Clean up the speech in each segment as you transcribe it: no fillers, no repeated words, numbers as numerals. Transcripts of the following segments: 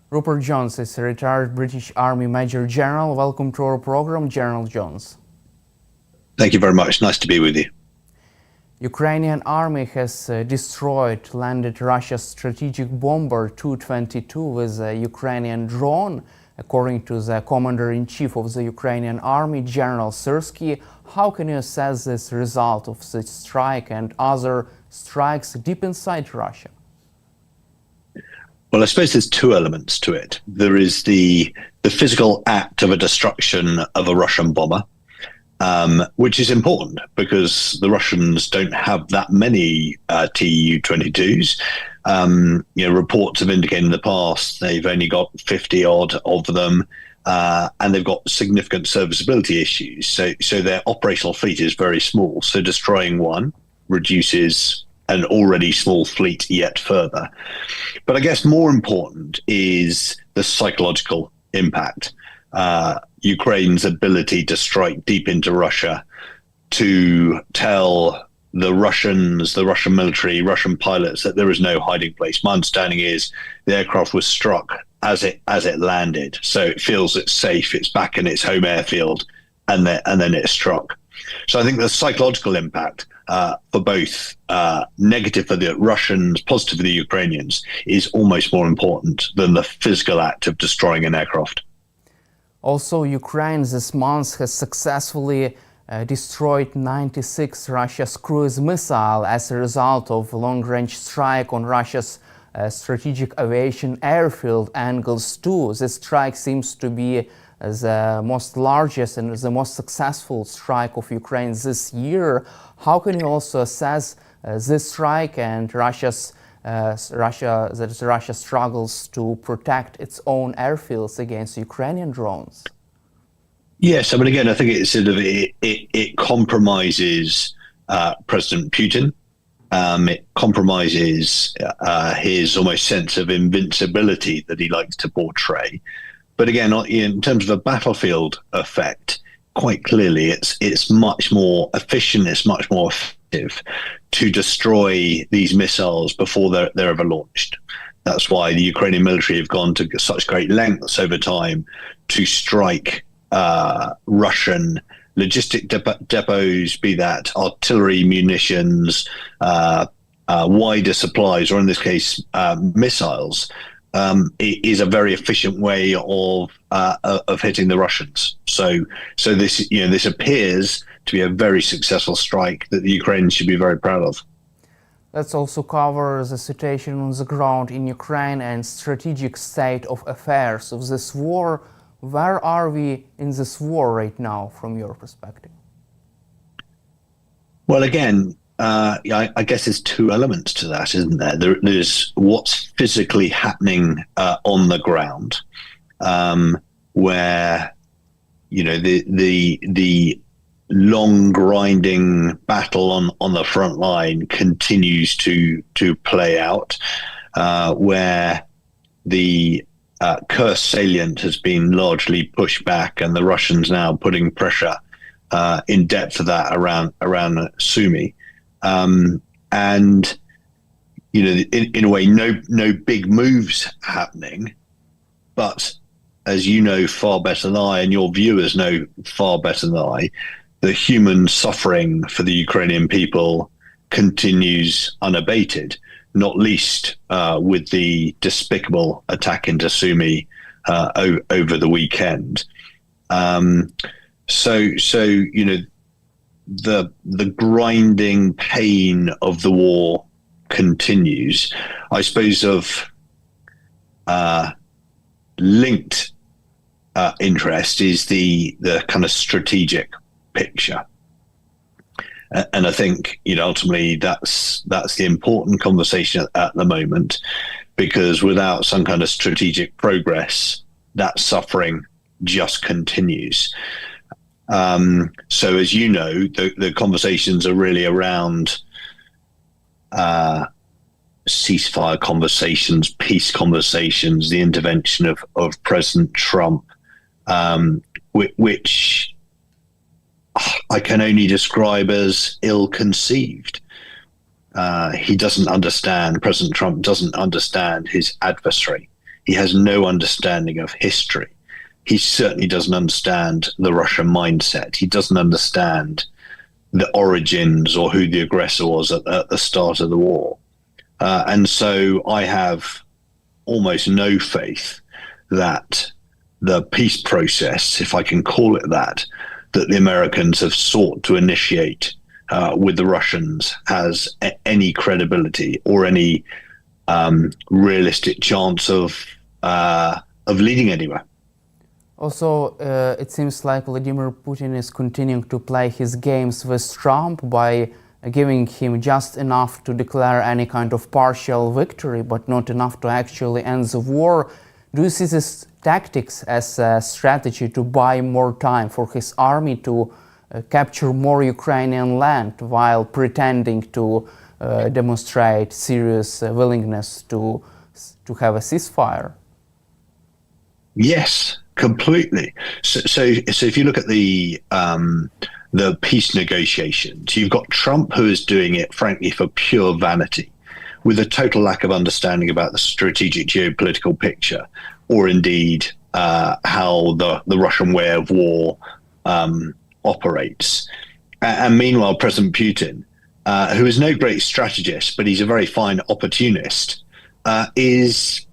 Rupert Jones is a retired British Army Major General. Welcome to our program, General Jones. Thank you very much. Nice to be with you. Ukrainian army has landed Russia's strategic bomber Tu-22 with a Ukrainian drone. According to the Commander-in-Chief of the Ukrainian Army, General Syrsky, how can you assess this result of this strike and other strikes deep inside Russia? Well, I suppose there's two elements to it. There is the physical act of a destruction of a Russian bomber, which is important because the Russians don't have that many Tu-22s. Reports have indicated in the past they've only got 50 odd of them, and they've got significant serviceability issues. So their operational fleet is very small. So destroying one reduces an already small fleet yet further. But I guess more important is the psychological impact. Ukraine's ability to strike deep into Russia, to tell the Russians, the Russian military, Russian pilots that there is no hiding place. My understanding is the aircraft was struck as it landed, so it feels it's safe, it's back in its home airfield, and then it's struck. So I think the psychological impact for both negative for the Russians, positive for the Ukrainians, is almost more important than the physical act of destroying an aircraft. Also, Ukraine this month has successfully destroyed 96 Russia's cruise missiles as a result of a long-range strike on Russia's strategic aviation airfield Angles 2. This strike seems to be the most largest and the most successful strike of Ukraine this year. How can you also assess this strike and Russia struggles to protect its own airfields against Ukrainian drones? Yes, I mean, again, I think it compromises President Putin. It compromises his almost sense of invincibility that he likes to portray. But again, in terms of a battlefield effect, quite clearly, it's much more efficient. It's much more effective to destroy these missiles before they're ever launched. That's why the Ukrainian military have gone to such great lengths over time to strike Russian logistic depots, be that artillery, munitions, wider supplies, or in this case, missiles. It is a very efficient way of hitting the Russians. So this appears to be a very successful strike that the Ukrainians should be very proud of. Let's also cover the situation on the ground in Ukraine and strategic state of affairs of this war. Where are we in this war right now, from your perspective? Well, again, I guess there's two elements to that, isn't there? There's what's physically happening on the ground, where the long grinding battle on the front line continues to play out, where the Kursk salient has been largely pushed back, and the Russians now putting pressure in depth of that around Sumy. And in a way, no big moves happening, but as you know far better than I, and your viewers know far better than I, the human suffering for the Ukrainian people continues unabated, not least with the despicable attack into Sumy over the weekend. The grinding pain of the war continues. I suppose of linked interest is the kind of strategic picture. And I think, ultimately that's the important conversation at the moment, because without some kind of strategic progress, that suffering just continues. So as you know, the conversations are really around ceasefire conversations, peace conversations, the intervention of President Trump, which I can only describe as ill-conceived. He doesn't understand, President Trump doesn't understand his adversary. He has no understanding of history. He certainly doesn't understand the Russian mindset. He doesn't understand the origins or who the aggressor was at the start of the war. And so I have almost no faith that the peace process, if I can call it that the Americans have sought to initiate with the Russians has any credibility or any realistic chance of leading anywhere. Also, it seems like Vladimir Putin is continuing to play his games with Trump by giving him just enough to declare any kind of partial victory, but not enough to actually end the war. Do you see these tactics as a strategy to buy more time for his army to capture more Ukrainian land while pretending to demonstrate serious willingness to have a ceasefire? Yes, completely. So if you look at the peace negotiations, you've got Trump, who is doing it, frankly, for pure vanity, with a total lack of understanding about the strategic geopolitical picture, or indeed how the Russian way of war operates. And meanwhile, President Putin, who is no great strategist, but he's a very fine opportunist, is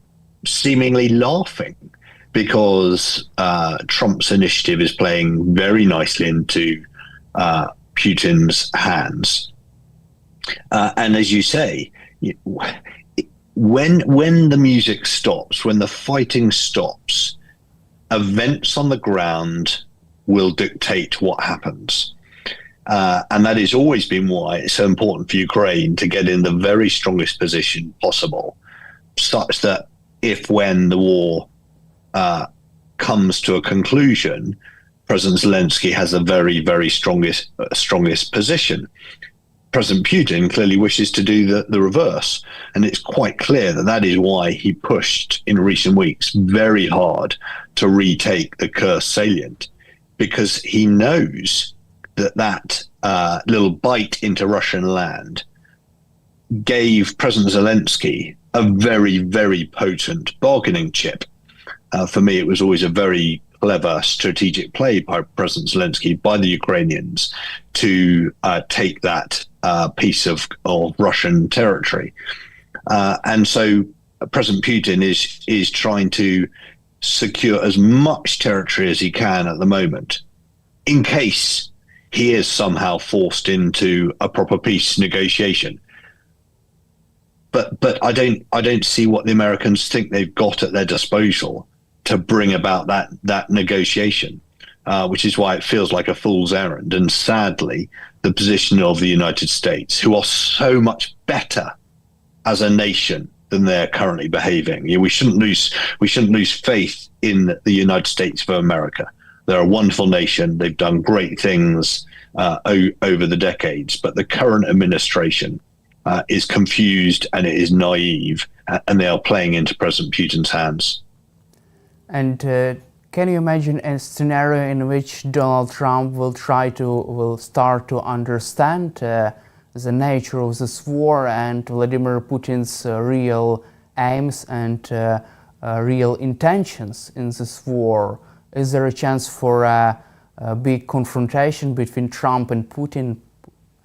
seemingly laughing because Trump's initiative is playing very nicely into Putin's hands. And as you say, when the music stops, when the fighting stops, events on the ground will dictate what happens. And that has always been why it's so important for Ukraine to get in the very strongest position possible, such that when the war comes to a conclusion, President Zelensky has a very, very strongest position. President Putin clearly wishes to do the reverse. And it's quite clear that is why he pushed in recent weeks very hard to retake the Kursk salient, because he knows that little bite into Russian land gave President Zelensky a very, very potent bargaining chip. For me, it was always a very clever strategic play by President Zelensky, by the Ukrainians, to take that piece of Russian territory. And so President Putin is trying to secure as much territory as he can at the moment, in case he is somehow forced into a proper peace negotiation. But I don't see what the Americans think they've got at their disposal to bring about that negotiation, which is why it feels like a fool's errand. And sadly, the position of the United States, who are so much better as a nation than they're currently behaving. We shouldn't lose faith in the United States of America. They're a wonderful nation. They've done great things over the decades, but the current administration is confused and it is naive, and they are playing into President Putin's hands. And can you imagine a scenario in which Donald Trump will start to understand the nature of this war and Vladimir Putin's real aims and real intentions in this war? Is there a chance for a big confrontation between Trump and Putin,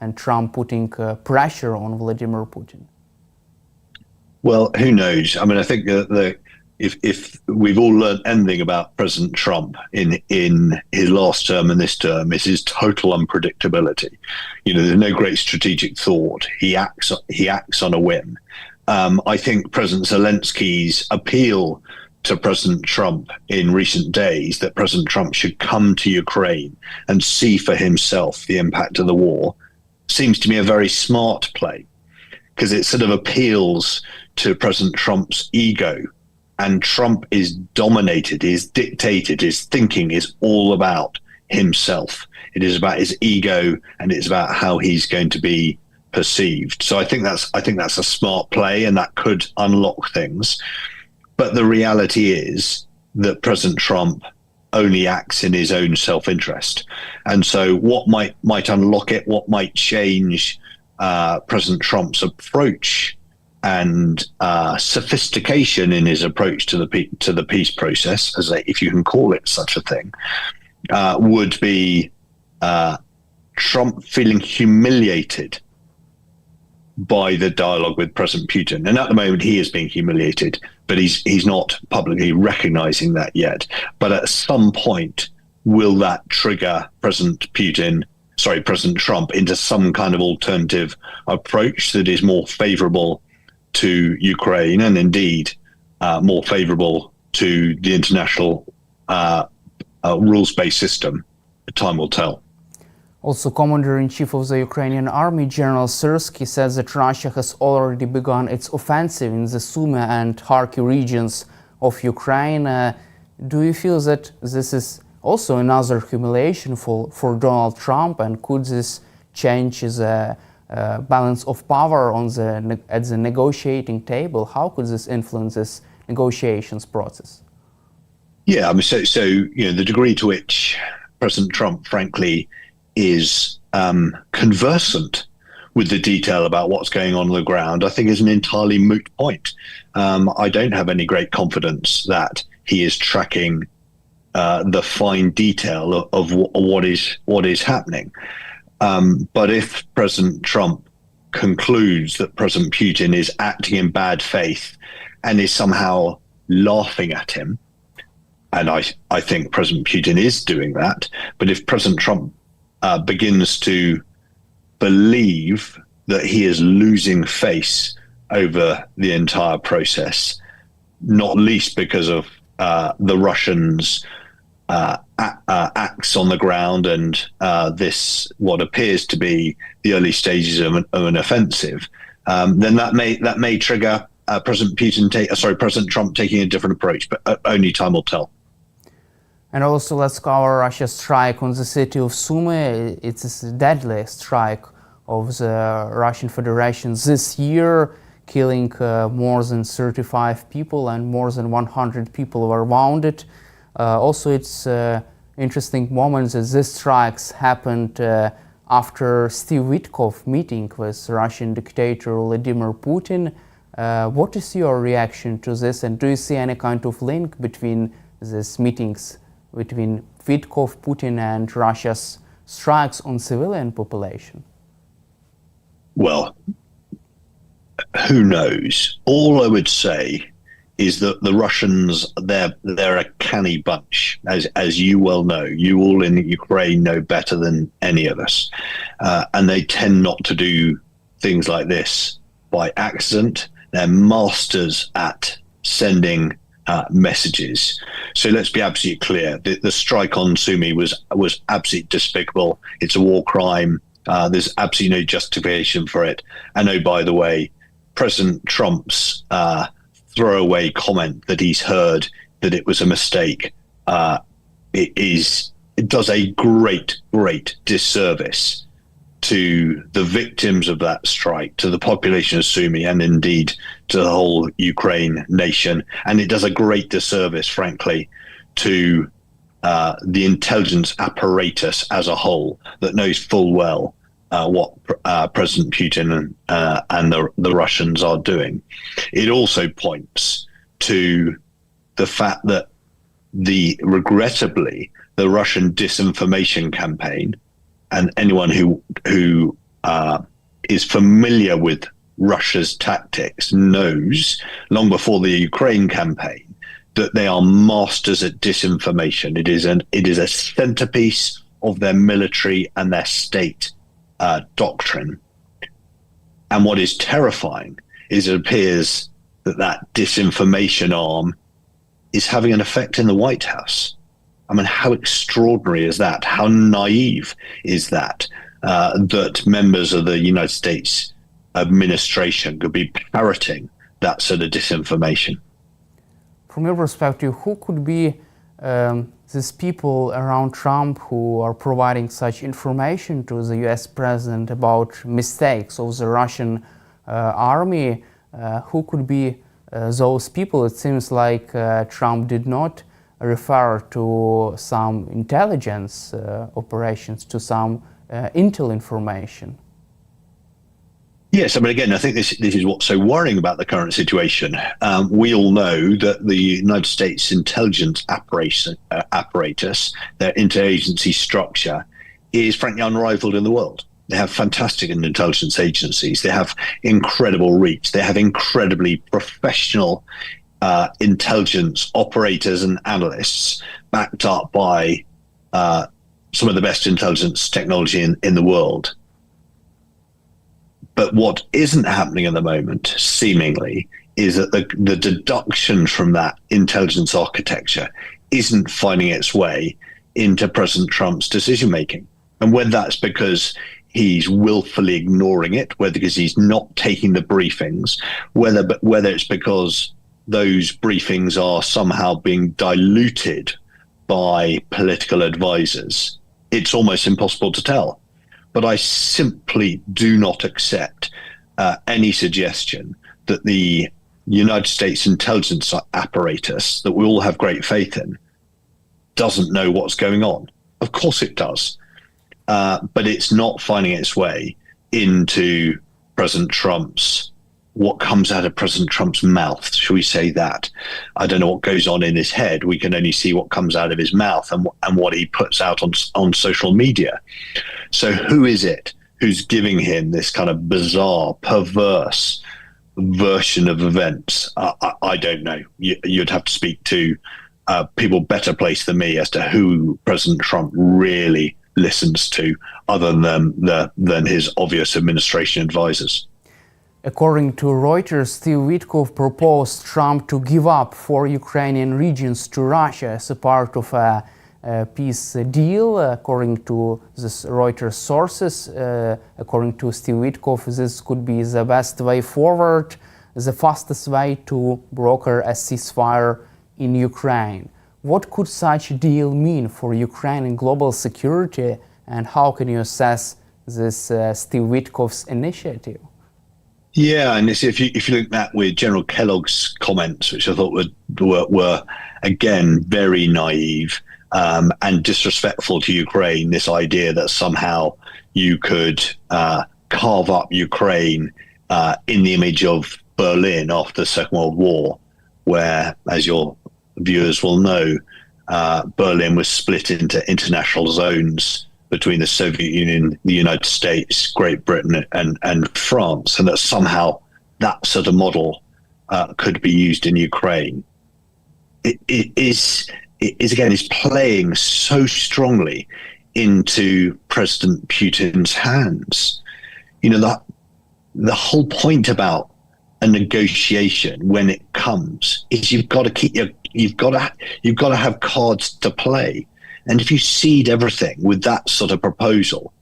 and Trump putting pressure on Vladimir Putin? Well, who knows? I mean, I think that if we've all learned anything about President Trump in his last term and this term, it's his total unpredictability. There's no great strategic thought. He acts on a whim. I think President Zelensky's appeal to President Trump in recent days, that President Trump should come to Ukraine and see for himself the impact of the war, seems to me a very smart play, because it sort of appeals to President Trump's ego. And Trump is dominated, is dictated, his thinking is all about himself. It is about his ego, and it's about how he's going to be perceived. So I think that's a smart play, and that could unlock things. But the reality is that President Trump only acts in his own self-interest. And so what might unlock it, what might change President Trump's approach and sophistication in his approach to the peace process, if you can call it such a thing, would be Trump feeling humiliated by the dialogue with President Putin. And at the moment, he is being humiliated, but he's not publicly recognizing that yet. But at some point, will that trigger President Trump into some kind of alternative approach that is more favorable to Ukraine and indeed more favorable to the international rules-based system? Time will tell. Also, Commander-in-Chief of the Ukrainian Army, General Syrsky, says that Russia has already begun its offensive in the Sumy and Kharkiv regions of Ukraine. Do you feel that this is also another humiliation for Donald Trump, and could this change the balance of power at the negotiating table? How could this influence this negotiations process? Yeah, I mean, so the degree to which President Trump, frankly, is conversant with the detail about what's going on the ground, I think is an entirely moot point. I don't have any great confidence that he is tracking the fine detail of what is happening. But if President Trump concludes that President Putin is acting in bad faith and is somehow laughing at him, and I think President Putin is doing that, but if President Trump begins to believe that he is losing face over the entire process, not least because of the Russians' acts on the ground and this what appears to be the early stages of an offensive, then that may trigger President Trump taking a different approach, but only time will tell. And also, let's cover Russia's strike on the city of Sumy. It's a deadly strike of the Russian Federation this year, killing more than 35 people and more than 100 people were wounded. Also, it's interesting moment that these strikes happened after Steve Witkoff meeting with Russian dictator Vladimir Putin. What is your reaction to this, and do you see any kind of link between these meetings between Witkoff, Putin, and Russia's strikes on civilian population? Well, who knows? All I would say is that the Russians, they're a canny bunch, as you well know. You all in Ukraine know better than any of us. And they tend not to do things like this by accident. They're masters at sending messages. So let's be absolutely clear. The strike on Sumy was absolutely despicable. It's a war crime. There's absolutely no justification for it. And oh, by the way, President Trump's throwaway comment that he's heard that it was a mistake, it does a great disservice to the victims of that strike, to the population of Sumy, and indeed to the whole Ukraine nation. And it does a great disservice, frankly, to the intelligence apparatus as a whole that knows full well what President Putin and the Russians are doing. It also points to the fact that regrettably, the Russian disinformation campaign, and anyone who is familiar with Russia's tactics knows, long before the Ukraine campaign, that they are masters at disinformation. It is a centerpiece of their military and their state doctrine. And what is terrifying is it appears that disinformation arm is having an effect in the White House. I mean, how extraordinary is that? How naive is that? That members of the United States administration could be parroting that sort of disinformation. From your perspective, who could be these people around Trump who are providing such information to the US president about mistakes of the Russian army? Who could be those people? It seems like Trump did not refer to some intelligence operations, to some intel information. Yes, I mean, again, I think this is what's so worrying about the current situation. We all know that the United States intelligence apparatus, their interagency structure, is frankly unrivaled in the world. They have fantastic intelligence agencies. They have incredible reach. They have incredibly professional intelligence operators and analysts backed up by some of the best intelligence technology in the world. But what isn't happening at the moment, seemingly, is that the deduction from that intelligence architecture isn't finding its way into President Trump's decision making. And whether that's because he's willfully ignoring it, whether because he's not taking the briefings, whether it's because those briefings are somehow being diluted by political advisors, it's almost impossible to tell. But I simply do not accept any suggestion that the United States intelligence apparatus, that we all have great faith in, doesn't know what's going on. Of course it does. But it's not finding its way into what comes out of President Trump's mouth, shall we say that? I don't know what goes on in his head. We can only see what comes out of his mouth and what he puts out on social media. So who is it who's giving him this kind of bizarre, perverse version of events? I don't know. You'd have to speak to people better placed than me as to who President Trump really listens to, other than his obvious administration advisors. According to Reuters, Steve Witkoff proposed Trump to give up 4 Ukrainian regions to Russia as a part of a peace deal. According to this Reuters sources, according to Steve Witkoff, this could be the best way forward, the fastest way to broker a ceasefire in Ukraine. What could such a deal mean for Ukraine and global security, and how can you assess this Steve Witkoff's initiative? Yeah, and if you look at that with General Kellogg's comments, which I thought were again very naive and disrespectful to Ukraine, this idea that somehow you could carve up Ukraine in the image of Berlin after the Second World War, where, as your viewers will know, Berlin was split into international zones between the Soviet Union, the United States, Great Britain, and France, and that somehow that sort of model could be used in Ukraine. It is playing so strongly into President Putin's hands. You know, the whole point about a negotiation when it comes is you've got to have cards to play. And if you cede everything with that sort of proposal,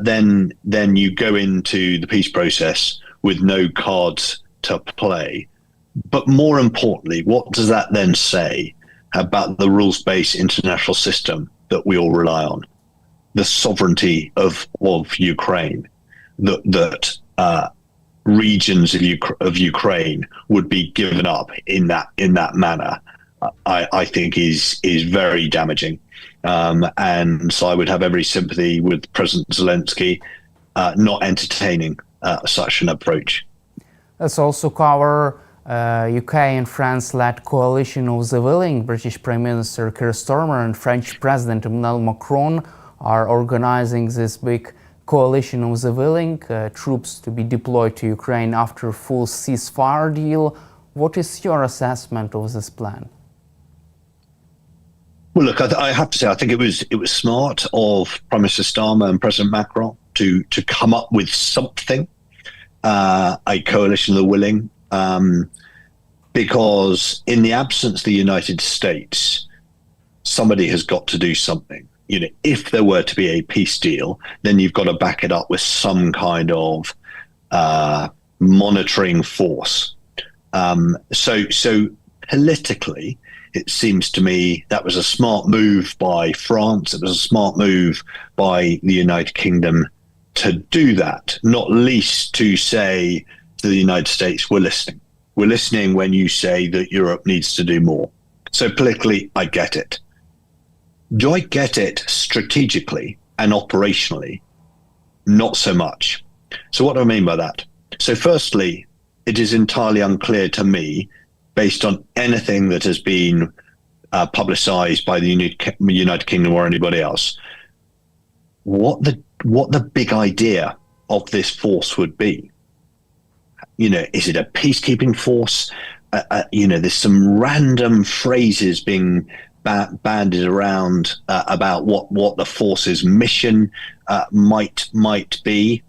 then you go into the peace process with no cards to play. But more importantly, what does that then say about the rules-based international system that we all rely on? The sovereignty of Ukraine, that regions of Ukraine would be given up in that manner, I think is very damaging. And so I would have every sympathy with President Zelensky not entertaining such an approach. Let's also cover UK and France-led coalition of the willing. British Prime Minister Keir Starmer and French President Emmanuel Macron are organizing this big coalition of the willing, troops to be deployed to Ukraine after a full ceasefire deal. What is your assessment of this plan? Well, look, I have to say, I think it was smart of Prime Minister Starmer and President Macron to come up with something, a coalition of the willing, because in the absence of the United States, somebody has got to do something. You know, if there were to be a peace deal, then you've got to back it up with some kind of monitoring force. So politically, it seems to me that was a smart move by France. It was a smart move by the United Kingdom to do that, not least to say to the United States, we're listening. We're listening when you say that Europe needs to do more. So politically, I get it. Do I get it strategically and operationally? Not so much. So what do I mean by that? So firstly, it is entirely unclear to me, based on anything that has been publicized by the United Kingdom or anybody else, what the big idea of this force would be. Is it a peacekeeping force? There's some random phrases being banded around about what the force's mission might be,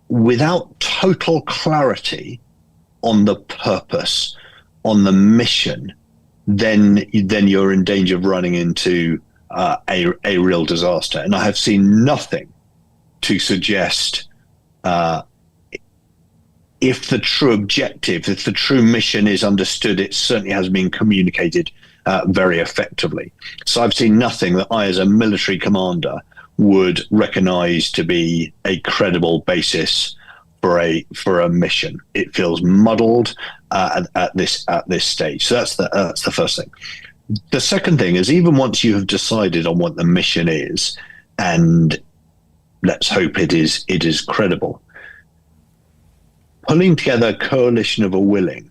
without total clarity on the purpose, on the mission. Then you're in danger of running into a real disaster. And I have seen nothing to suggest if the true objective, if the true mission is understood, it certainly has been communicated very effectively. So I've seen nothing that I, as a military commander, would recognize to be a credible basis for a mission. It feels muddled at this stage. So that's the first thing. The second thing is, even once you have decided on what the mission is, and let's hope it is credible, pulling together a coalition of a willing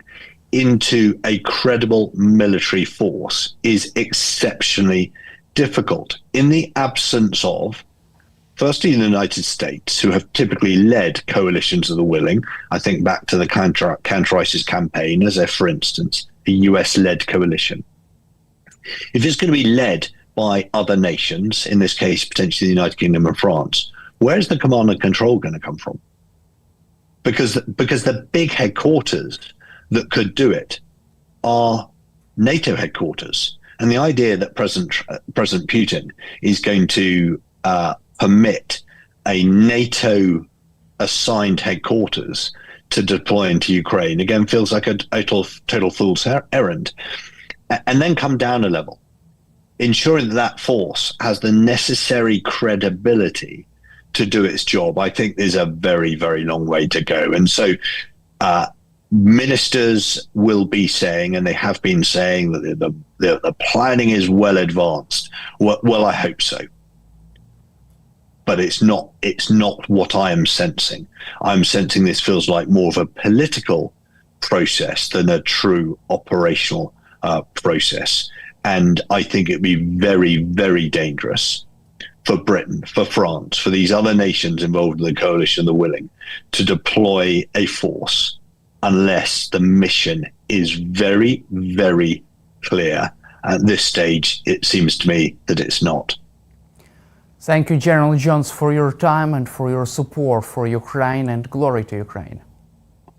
into a credible military force is exceptionally difficult in the absence of, firstly, the United States, who have typically led coalitions of the willing. I think back to the counter-ISIS campaign as for instance, a US-led coalition. If it's going to be led by other nations, in this case, potentially the United Kingdom and France, where's the command and control going to come from? Because the big headquarters that could do it are NATO headquarters. And the idea that President Putin is going to permit a NATO-assigned headquarters to deploy into Ukraine, again, feels like a total fool's errand. And then come down a level, ensuring that force has the necessary credibility to do its job, I think there's a very, very long way to go. And so ministers will be saying, and they have been saying, that the planning is well advanced. Well, I hope so. But it's not what I am sensing. I'm sensing this feels like more of a political process than a true operational process. And I think it'd be very, very dangerous for Britain, for France, for these other nations involved in the coalition of the willing, to deploy a force unless the mission is very, very clear. At this stage, it seems to me that it's not. Thank you, General Jones, for your time and for your support for Ukraine, and glory to Ukraine.